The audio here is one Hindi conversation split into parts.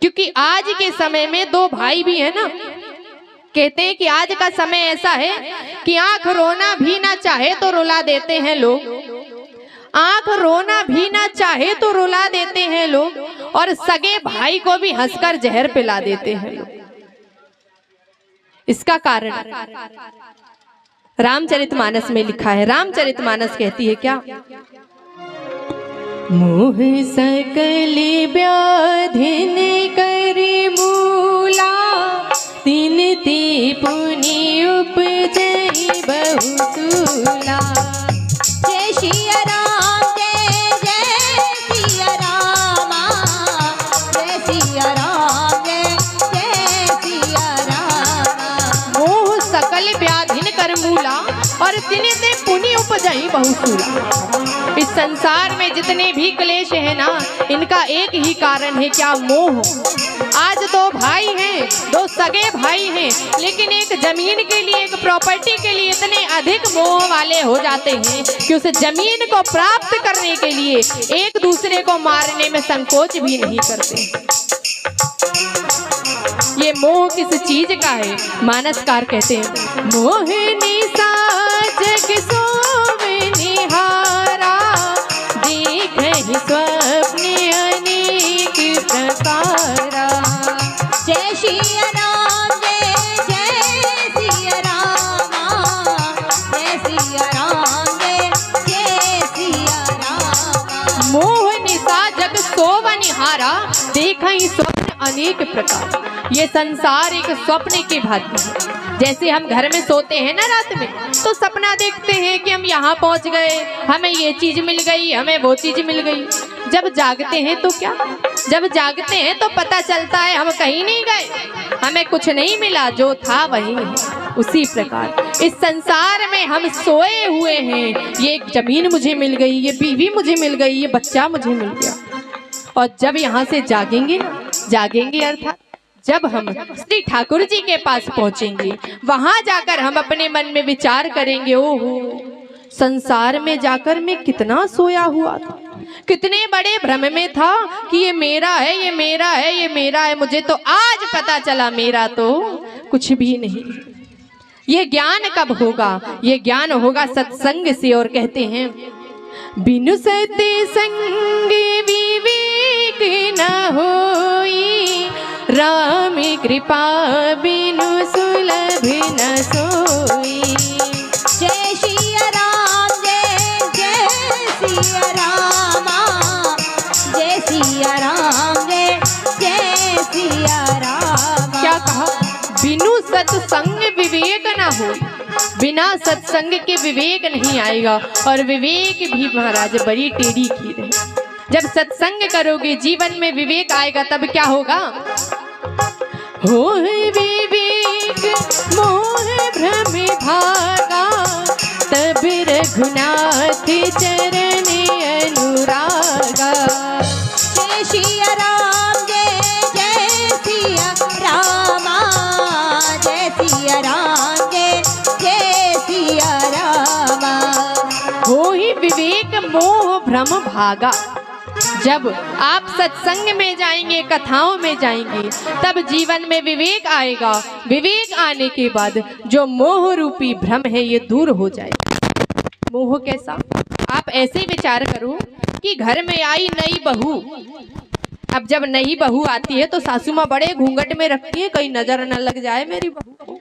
क्योंकि आज के समय में दो भाई भी है ना, कहते हैं कि आज का समय ऐसा है कि आंख रोना भी ना चाहे तो रुला देते हैं लोग, आंख रोना भी ना चाहे तो रुला देते हैं लोग, और सगे भाई को भी हंसकर जहर पिला देते हैं लोग। इसका कारण रामचरितमानस में लिखा है। रामचरितमानस कहती है क्या, मोह सकल व्याधिन कर मूला, तीन ते पुनि उपजहि बहुतूला। जय सिया राम जय सिया रामा, जय सिया राम जय सिया रामा। मोह सकल व्याधिन कर मूला, और तीन ते पुनि उपजहि बहुतूला। इस संसार में जितने भी क्लेश है ना, इनका एक ही कारण है, क्या, मोह। आज दो भाई हैं, दो सगे भाई हैं, लेकिन एक जमीन के लिए, एक प्रॉपर्टी के लिए इतने अधिक मोह वाले हो जाते हैं कि उस जमीन को प्राप्त करने के लिए एक दूसरे को मारने में संकोच भी नहीं करते। ये मोह किस चीज का है? मानसकार कहते हैं, मोह निशा जग सोवे निहारा, देखहि स्वप्न अनेक प्रकारा। जय सिया राम जय सिया रामा, जय सिया राम जय सिया रामा। मोह निशा जग सोव निहारा, देखहि स्वप्न अनेक प्रकार। ये संसार एक स्वप्न की भांति है। जैसे हम घर में सोते हैं ना रात में, तो सपना देखते हैं कि हम यहाँ पहुँच गए, हमें ये चीज मिल गई, हमें वो चीज मिल गई। जब जागते हैं तो क्या, जब जागते हैं तो पता चलता है हम कहीं नहीं गए, हमें कुछ नहीं मिला, जो था वही है। उसी प्रकार इस संसार में हम सोए हुए हैं, ये जमीन मुझे मिल गई, ये बीवी मुझे मिल गई, ये बच्चा मुझे मिल गया। और जब यहाँ से जागेंगे ना, जागेंगे अर्थात जब हम श्री ठाकुर जी के पास पहुंचेंगे, वहां जाकर हम अपने मन में विचार करेंगे, ओहो, संसार में जाकर मैं कितना सोया हुआ था, कितने बड़े भ्रम में था कि ये मेरा है, ये मेरा है, ये मेरा है। मुझे तो आज पता चला मेरा तो कुछ भी नहीं। ये ज्ञान कब होगा? ये ज्ञान होगा सत्संग से। और कहते हैं, बिनु सत्संग विवेक न होई, राम कृपा बिनु सुलभ न सोई। जय सिया राम जय सिया रामा, जय सिया राम जय सिया रामा। क्या कहा? बिनु सत्संग विवेक ना हो, बिना सत्संग के विवेक नहीं आएगा। और विवेक भी महाराज बड़ी टेढ़ी खीर है। जब सत्संग करोगे, जीवन में विवेक आएगा, तब क्या होगा? हो विवेक मोह भ्रम भागा, तब रघुनाथ चरण अनुरागा। जय सिया राम जय सिया रामा, जय सिया राम जय सिया रामा। हो ही विवेक मोह भ्रम भागा। जब आप सत्संग में जाएंगे, कथाओं में जाएंगे, तब जीवन में विवेक आएगा। विवेक आने के बाद जो मोह रूपी भ्रम है, ये दूर हो जाएगा। मोह कैसा? आप ऐसे ही विचार करो कि घर में आई नई बहू, अब जब नई बहू आती है तो सासू माँ बड़े घूंघट में रखती है, कहीं नजर न लग जाए मेरी बहू।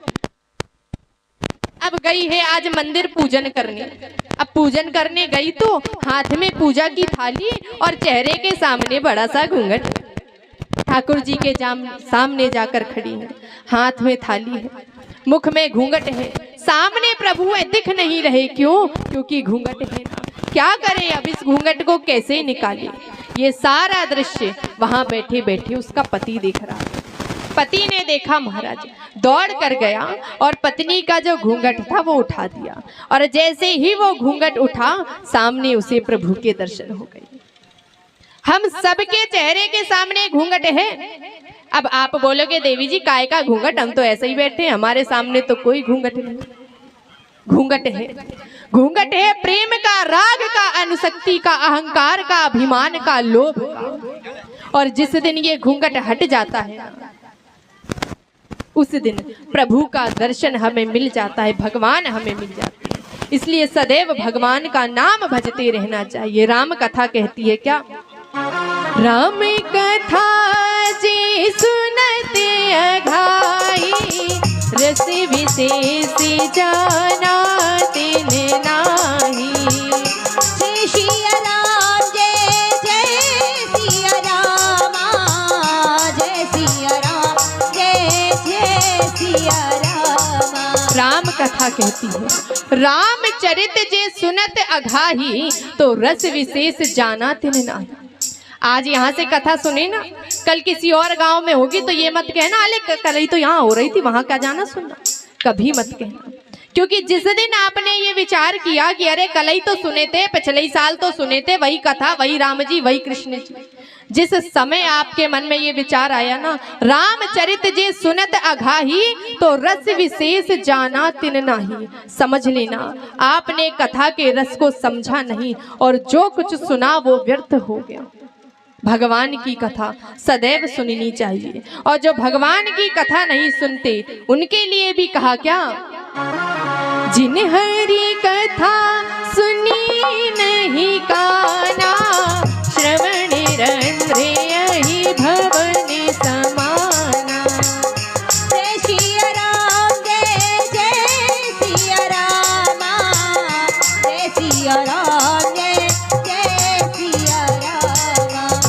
अब गई है आज मंदिर पूजन करने, अब पूजन करने गई तो हाथ में पूजा की थाली और चेहरे के सामने बड़ा सा घूंघट। ठाकुर जी के सामने जाकर खड़ी है, हाथ में थाली है, मुख में घूंघट है, सामने प्रभु है, दिख नहीं रहे। क्यों? क्योंकि घूंघट है ना। क्या करें अब, इस घूंघट को कैसे निकाले? ये सारा दृश्य वहां बैठे बैठे उसका पति देख रहा है। पति ने देखा, महाराज दौड़ कर गया और पत्नी का जो घूंघट था वो उठा दिया, और जैसे ही वो घूंघट उठा, सामने उसे प्रभु के दर्शन हो गए। हम सबके चेहरे के सामने घूंघट है। अब आप बोलोगे, देवी जी काय का घूंघट, हम तो ऐसे ही बैठे हैं, हमारे सामने तो कोई घूंघट नहीं। घूंघट है, घूंघट है प्रेम का, राग का, अनुशक्ति का, अहंकार का, अभिमान का, लोभ का। और जिस दिन ये घूंघट हट जाता है उस दिन प्रभु का दर्शन हमें मिल जाता है, भगवान हमें मिल जाते हैं। इसलिए सदैव भगवान का नाम भजते रहना चाहिए। राम कथा कहती है क्या, राम कथा जी सुनते अघाई, रस विशेष जाना तिन नाही। जय सिया राम जय जय सिया रामा, जय सिया राम जय जय सिया रामा। राम कथा कहती है, रामचरित जे सुनत अघाही, तो रस विशेष जाना तिन नाही। आज यहाँ से कथा सुनी ना, कल किसी और गांव में होगी तो ये मत कहना अरे कल ही तो यहाँ हो रही थी, वहां क्या जाना सुनना, कभी मत कहना। क्योंकि जिस दिन आपने ये विचार किया कि अरे कल ही तो सुने थे, पिछले ही साल तो सुने थे, वही कथा, वही राम जी, वही कृष्ण जी, जिस समय आपके मन में ये विचार आया ना, रामचरित जे सुनत अघाही, तो रस विशेष जाना तिन नाही। समझ लेना आपने कथा के रस को समझा नहीं और जो कुछ सुना वो व्यर्थ हो गया। भगवान की कथा सदैव सुननी चाहिए, और जो भगवान की कथा नहीं सुनते उनके लिए भी कहा क्या, जिन हरि कथा सुनी नहीं काना, श्रवण रंध्र यही भवन समाना। जय सिया राम जय जय सिया रामा, जय सिया राम जय जय सिया रामा।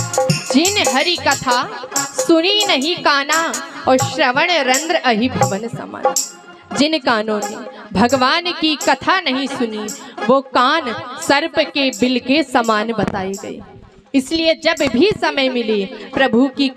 जिन हरि कथा सुनी नहीं काना, और श्रवण रंध्र अहि भवन समान। जिन कानों ने भगवान की कथा नहीं सुनी, वो कान सर्प के बिल के समान बताए गए। इसलिए जब भी समय मिले प्रभु की